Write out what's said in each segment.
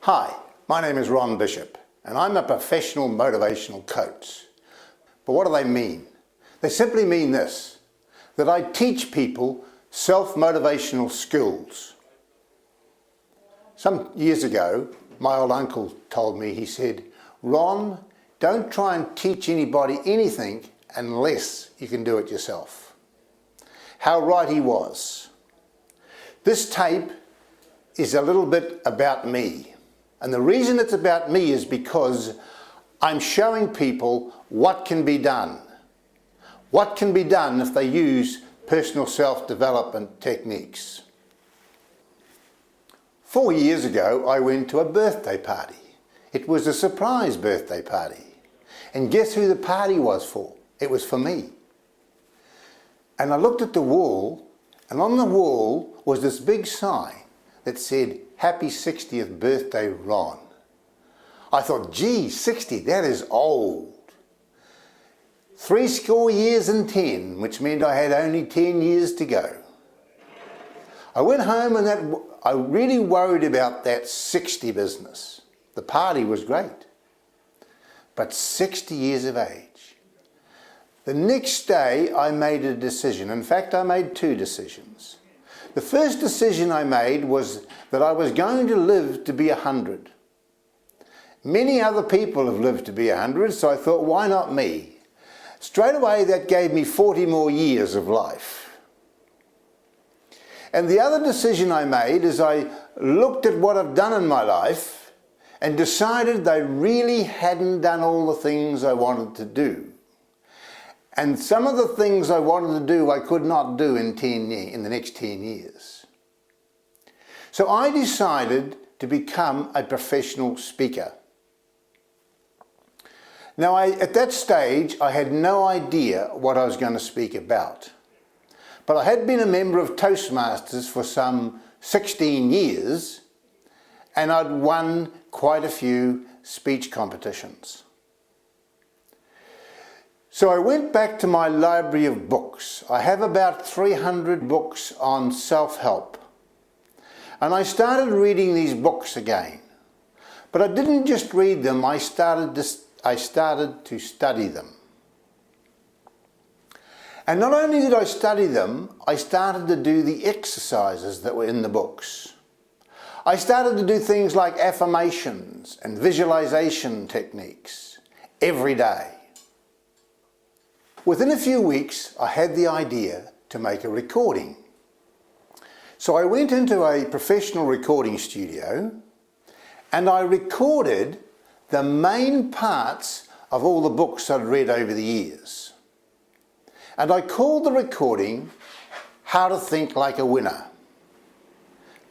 Hi, my name is Ron Bishop and I'm a professional motivational coach. But what do they mean? They simply mean this, that I teach people self-motivational skills. Some years ago, my old uncle told me, he said, Ron, don't try and teach anybody anything unless you can do it yourself. How right he was. This tape is a little bit about me. And the reason it's about me is because I'm showing people what can be done. What can be done if they use personal self-development techniques. 4 years ago, I went to a birthday party. It was a surprise birthday party. And guess who the party was for? It was for me. And I looked at the wall, and on the wall was this big sign that said, Happy 60th birthday, Ron. I thought, gee, 60, that is old. 70 years and 10, which meant I had only 10 years to go. I went home and I really worried about that 60 business. The party was great, but 60 years of age. The next day I made a decision. In fact, I made two decisions. The first decision I made was that I was going to live to be 100. Many other people have lived to be 100, so I thought, why not me? Straight away that gave me 40 more years of life. And the other decision I made is I looked at what I've done in my life and decided I really hadn't done all the things I wanted to do. And some of the things I wanted to do I could not do in the next 10 years. So I decided to become a professional speaker. Now at that stage I had no idea what I was going to speak about. But I had been a member of Toastmasters for some 16 years and I'd won quite a few speech competitions. So I went back to my library of books. I have about 300 books on self-help. And I started reading these books again. But I didn't just read them, I started to study them. And not only did I study them, I started to do the exercises that were in the books. I started to do things like affirmations and visualization techniques every day. Within a few weeks, I had the idea to make a recording. So I went into a professional recording studio and I recorded the main parts of all the books I'd read over the years. And I called the recording How to Think Like a Winner.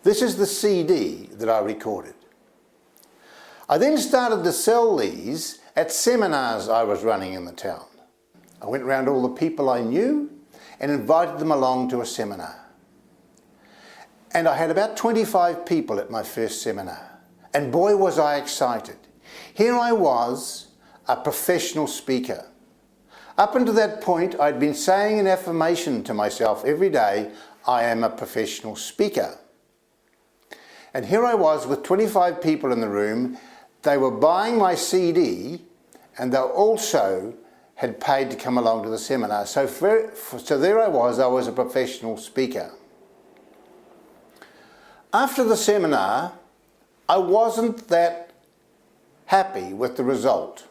This is the CD that I recorded. I then started to sell these at seminars I was running in the town. I went around all the people I knew and invited them along to a seminar. And I had about 25 people at my first seminar. And boy was I excited. Here I was, a professional speaker. Up until that point I'd been saying an affirmation to myself every day, I am a professional speaker. And here I was with 25 people in the room. They were buying my CD and they also had paid to come along to the seminar. So there I was a professional speaker. After the seminar, I wasn't that happy with the result.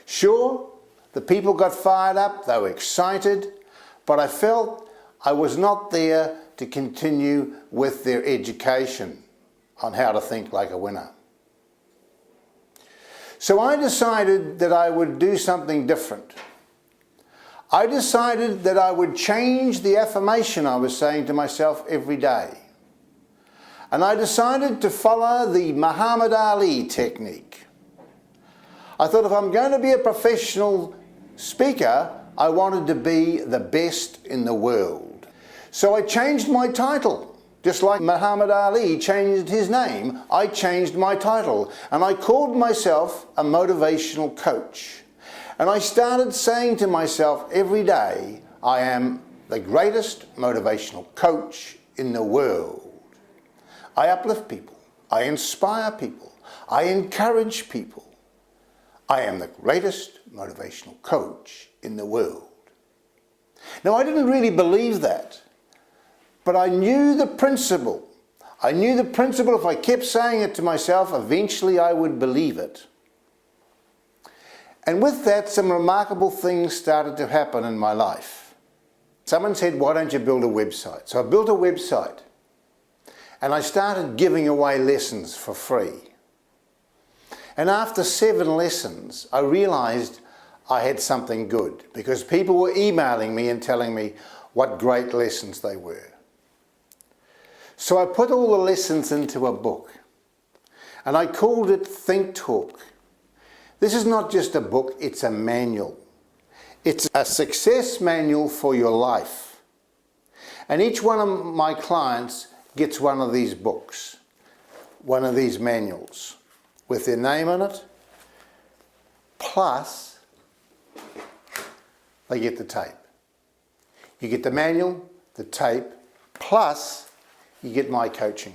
Sure, the people got fired up, they were excited, but I felt I was not there to continue with their education on how to think like a winner. So I decided that I would do something different. I decided that I would change the affirmation I was saying to myself every day. And I decided to follow the Muhammad Ali technique. I thought if I'm going to be a professional speaker, I wanted to be the best in the world. So I changed my title. Just like Muhammad Ali changed his name, I changed my title and I called myself a motivational coach. And I started saying to myself every day, I am the greatest motivational coach in the world. I uplift people. I inspire people. I encourage people. I am the greatest motivational coach in the world. Now, I didn't really believe that, but I knew the principle. I knew the principle, if I kept saying it to myself, eventually I would believe it. And with that, some remarkable things started to happen in my life. Someone said, why don't you build a website? So I built a website, and I started giving away lessons for free. And after 7 lessons, I realized I had something good, because people were emailing me and telling me what great lessons they were. So I put all the lessons into a book, and I called it Think Talk. This is not just a book, it's a manual. It's a success manual for your life. And each one of my clients gets one of these books, one of these manuals, with their name on it, plus they get the tape. You get the manual, the tape, plus you get my coaching.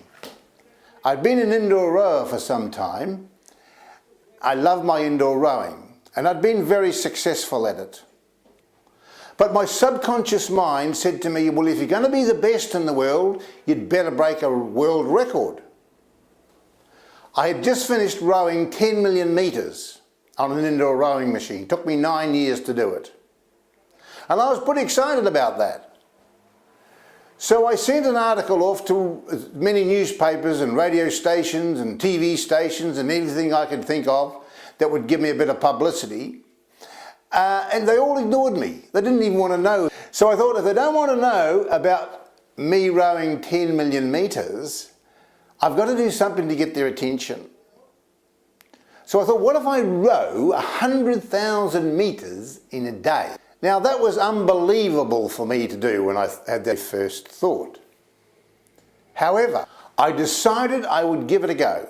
I've been an indoor rower for some time. I love my indoor rowing, and I'd been very successful at it. But my subconscious mind said to me, well, if you're going to be the best in the world, you'd better break a world record. I had just finished rowing 10 million metres on an indoor rowing machine. It took me 9 years to do it. And I was pretty excited about that. So I sent an article off to many newspapers and radio stations and TV stations and anything I could think of that would give me a bit of publicity. And they all ignored me. They didn't even want to know. So I thought, if they don't want to know about me rowing 10 million metres, I've got to do something to get their attention. So I thought, what if I row 100,000 metres in a day? Now, that was unbelievable for me to do when I had that first thought. However, I decided I would give it a go,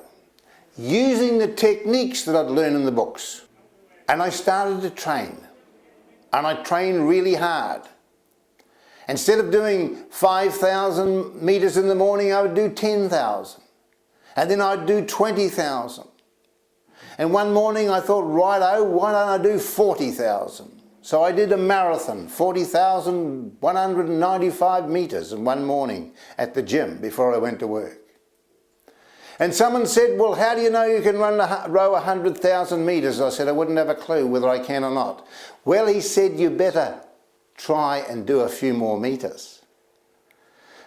using the techniques that I'd learned in the books. And I started to train. And I trained really hard. Instead of doing 5,000 metres in the morning, I would do 10,000. And then I'd do 20,000. And one morning I thought, righto, why don't I do 40,000? So I did a marathon, 40,195 metres in one morning at the gym before I went to work. And someone said, well, how do you know you can row 100,000 metres? I said, I wouldn't have a clue whether I can or not. Well, he said, you better try and do a few more metres.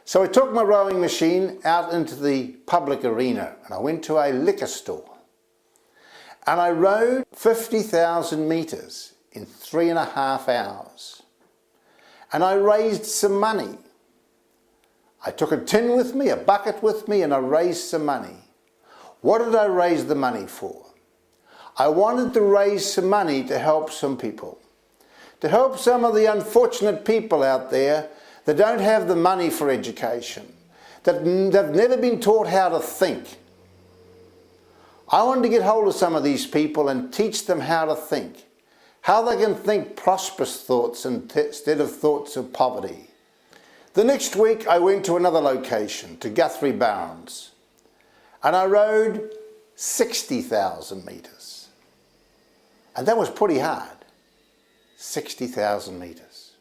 So I took my rowing machine out into the public arena, and I went to a liquor store. And I rowed 50,000 metres in 3.5 hours. And I raised some money. I took a tin with me, a bucket with me, and I raised some money. What did I raise the money for? I wanted to raise some money to help some people. To help some of the unfortunate people out there that don't have the money for education, that have never been taught how to think. I wanted to get hold of some of these people and teach them how to think. How they can think prosperous thoughts instead of thoughts of poverty. The next week I went to another location, to Guthrie Barons, and I rowed 60,000 metres. And that was pretty hard, 60,000 metres.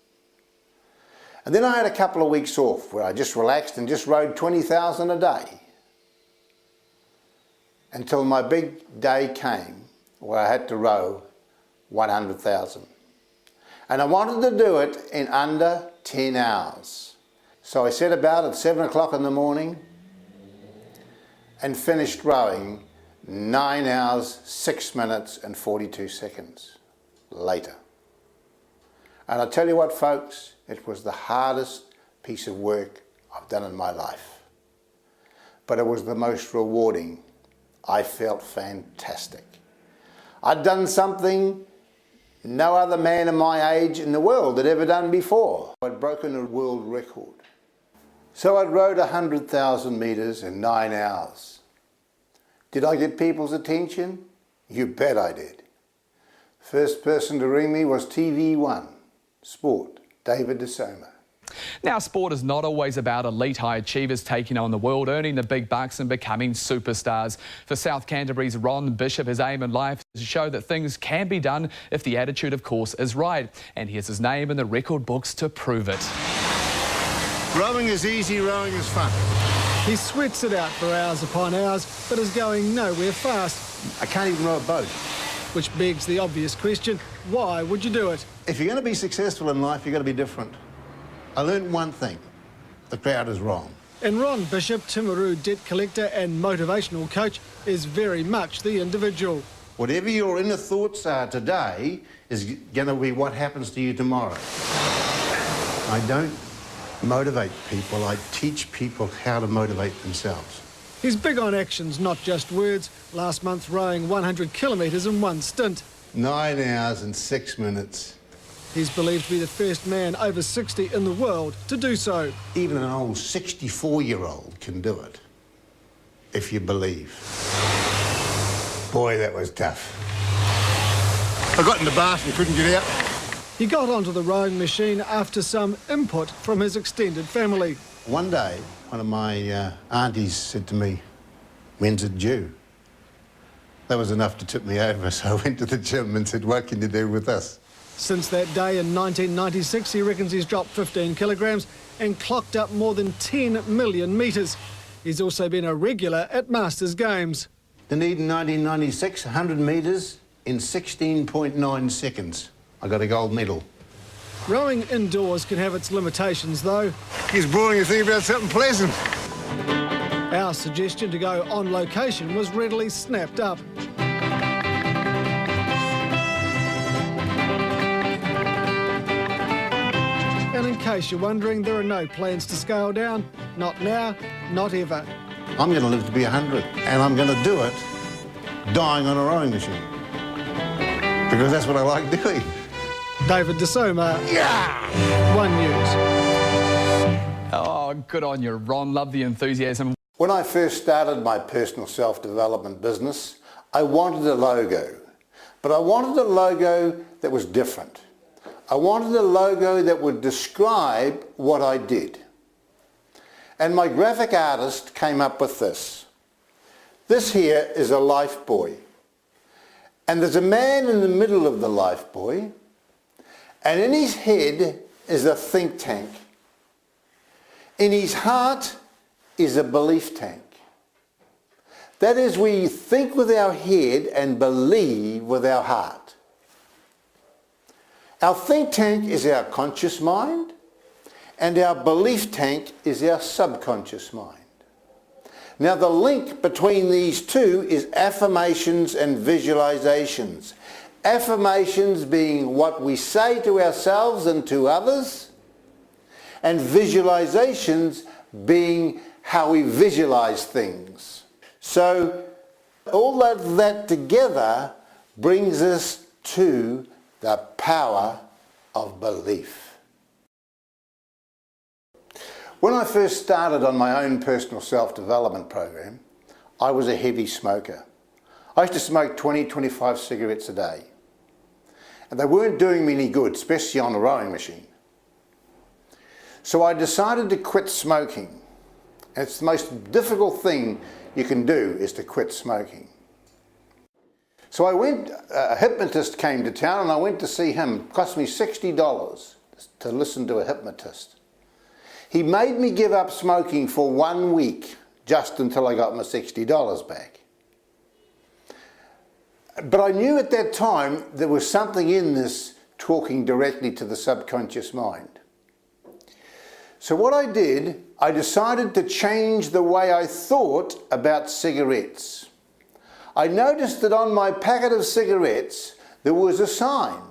And then I had a couple of weeks off where I just relaxed and just rowed 20,000 a day. Until my big day came where I had to row 100,000. And I wanted to do it in under 10 hours. So I set about at 7 o'clock in the morning and finished rowing 9 hours, 6 minutes and 42 seconds later. And I tell you what, folks, it was the hardest piece of work I've done in my life. But it was the most rewarding. I felt fantastic. I'd done something no other man of my age in the world had ever done before. I'd broken a world record. So I'd rowed 100,000 metres in 9 hours. Did I get people's attention? You bet I did. First person to ring me was TV1 Sport, David DeSoma. Now, sport is not always about elite high achievers taking on the world, earning the big bucks and becoming superstars. For South Canterbury's Ron Bishop, his aim in life is to show that things can be done if the attitude, of course, is right. And here's his name in the record books to prove it. Rowing is easy, rowing is fun. He sweats it out for hours upon hours, but is going nowhere fast. I can't even row a boat. Which begs the obvious question, why would you do it? If you're going to be successful in life, you've got to be different. I learned one thing: the crowd is wrong. And Ron Bishop, Timaru debt collector and motivational coach, is very much the individual. Whatever your inner thoughts are today is going to be what happens to you tomorrow. I don't motivate people, I teach people how to motivate themselves. He's big on actions, not just words. Last month rowing 100 kilometres in one stint. 9 hours and 6 minutes. He's believed to be the first man over 60 in the world to do so. Even an old 64-year-old can do it, if you believe. Boy, that was tough. I got in the bath and couldn't get out. He got onto the rowing machine after some input from his extended family. One day, one of my aunties said to me, "When's it due?" That was enough to tip me over, so I went to the gym and said, "What can you do with this?" Since that day in 1996, he reckons he's dropped 15 kilograms and clocked up more than 10 million metres. He's also been a regular at Masters Games. Dunedin 1996, 100 metres in 16.9 seconds. I got a gold medal. Rowing indoors can have its limitations, though. It's boring to think about something pleasant. Our suggestion to go on location was readily snapped up. And in case you're wondering, there are no plans to scale down. Not now, not ever. I'm going to live to be 100, and I'm going to do it dying on a rowing machine. Because that's what I like doing. David DeSoma, Yeah! One News. Oh, good on you, Ron. Love the enthusiasm. When I first started my personal self-development business, I wanted a logo. But I wanted a logo that was different. I wanted a logo that would describe what I did. And my graphic artist came up with this. This here is a life buoy. And there's a man in the middle of the life buoy, and in his head is a think tank. In his heart is a belief tank. That is, we think with our head and believe with our heart. Our think tank is our conscious mind, and our belief tank is our subconscious mind. Now, the link between these two is affirmations and visualizations. Affirmations being what we say to ourselves and to others, and visualizations being how we visualize things. So all that together brings us to the power of belief. When I first started on my own personal self-development program, I was a heavy smoker. I used to smoke 20-25 cigarettes a day. And they weren't doing me any good, especially on a rowing machine. So I decided to quit smoking. And it's the most difficult thing you can do is to quit smoking. So a hypnotist came to town and I went to see him. It cost me $60 to listen to a hypnotist. He made me give up smoking for 1 week, just until I got my $60 back. But I knew at that time there was something in this talking directly to the subconscious mind. So what I did, I decided to change the way I thought about cigarettes. I noticed that on my packet of cigarettes there was a sign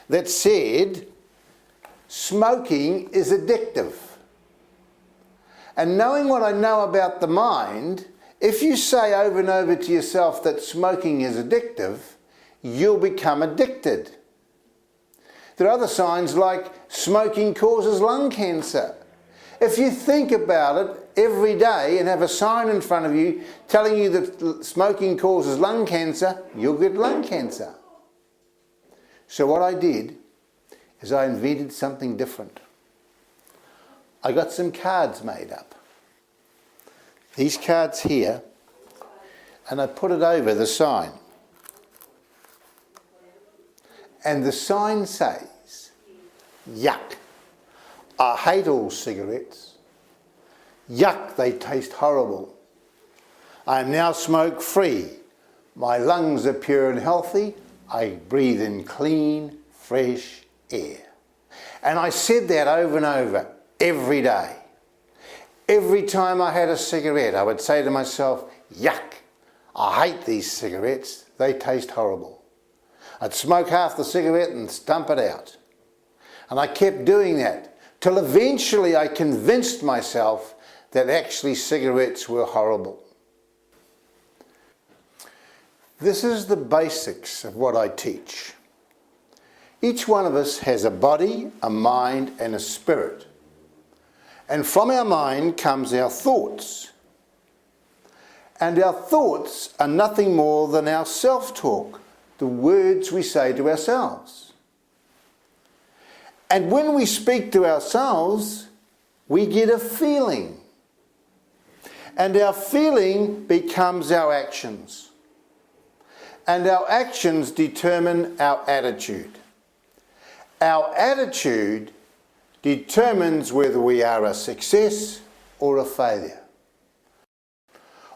that said, "Smoking is addictive." And knowing what I know about the mind, if you say over and over to yourself that smoking is addictive, you'll become addicted. There are other signs like smoking causes lung cancer. If you think about it every day and have a sign in front of you telling you that smoking causes lung cancer, you'll get lung cancer. So what I did is I invented something different. I got some cards made up. These cards here, and I put it over the sign. And the sign says, yuck, I hate all cigarettes. Yuck, they taste horrible. I am now smoke free. My lungs are pure and healthy. I breathe in clean, fresh air. And I said that over and over every day. Every time I had a cigarette, I would say to myself, yuck, I hate these cigarettes. They taste horrible. I'd smoke half the cigarette and stump it out. And I kept doing that till eventually I convinced myself that actually cigarettes were horrible. This is the basics of what I teach. Each one of us has a body, a mind, and a spirit. And from our mind comes our thoughts. And our thoughts are nothing more than our self-talk, the words we say to ourselves. And when we speak to ourselves, we get a feeling. And our feeling becomes our actions. And our actions determine our attitude. Our attitude determines whether we are a success or a failure.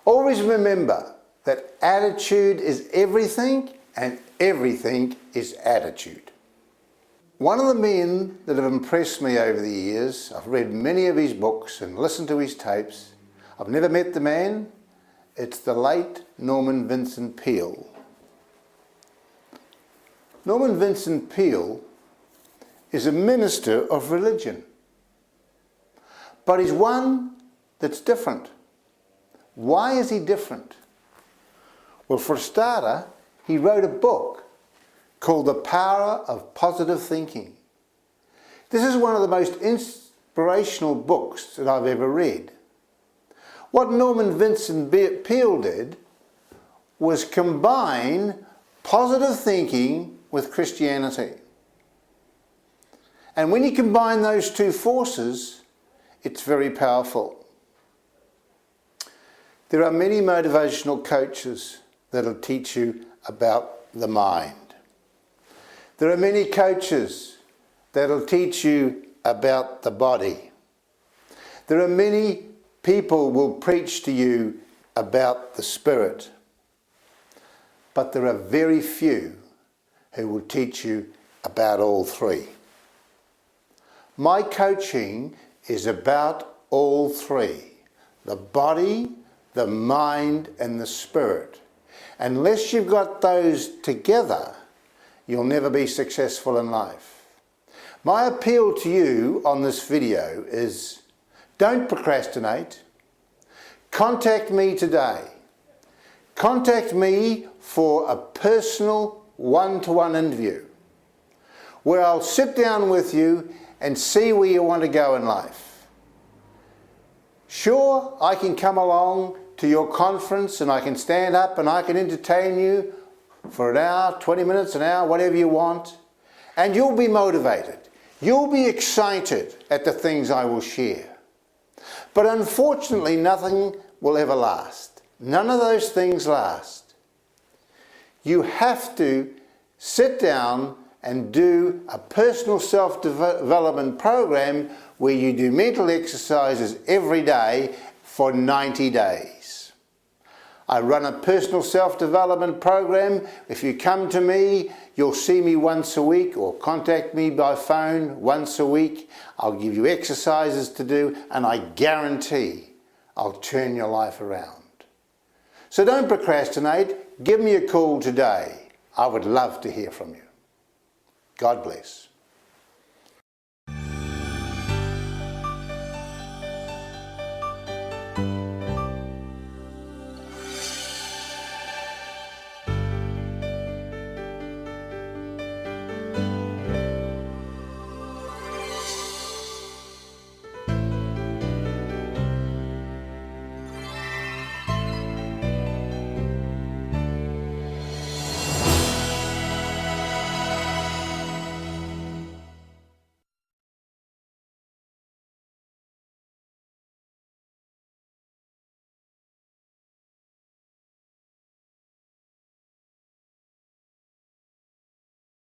Always remember that attitude is everything and everything is attitude. One of the men that have impressed me over the years, I've read many of his books and listened to his tapes. I've never met the man. It's the late Norman Vincent Peale. Norman Vincent Peale is a minister of religion, but he's one that's different. Why is he different? Well, for a starter, he wrote a book called The Power of Positive Thinking. This is one of the most inspirational books that I've ever read. What Norman Vincent Peale did was combine positive thinking with Christianity. And when you combine those two forces, it's very powerful. There are many motivational coaches that'll teach you about the mind. There are many coaches that'll teach you about the body. There are many people will preach to you about the spirit. But there are very few who will teach you about all three. My coaching is about all three: the body, the mind, and the spirit. Unless you've got those together, you'll never be successful in life. My appeal to you on this video is, don't procrastinate. Contact me today. Contact me for a personal one-to-one interview where I'll sit down with you and see where you want to go in life. Sure, I can come along to your conference and I can stand up and I can entertain you for an hour, 20 minutes, an hour, whatever you want, and you'll be motivated. You'll be excited at the things I will share. But unfortunately, nothing will ever last. None of those things last. You have to sit down and do a personal self-development program where you do mental exercises every day for 90 days. I run a personal self-development program. If you come to me, you'll see me once a week or contact me by phone once a week. I'll give you exercises to do, and I guarantee I'll turn your life around. So don't procrastinate. Give me a call today. I would love to hear from you. God bless.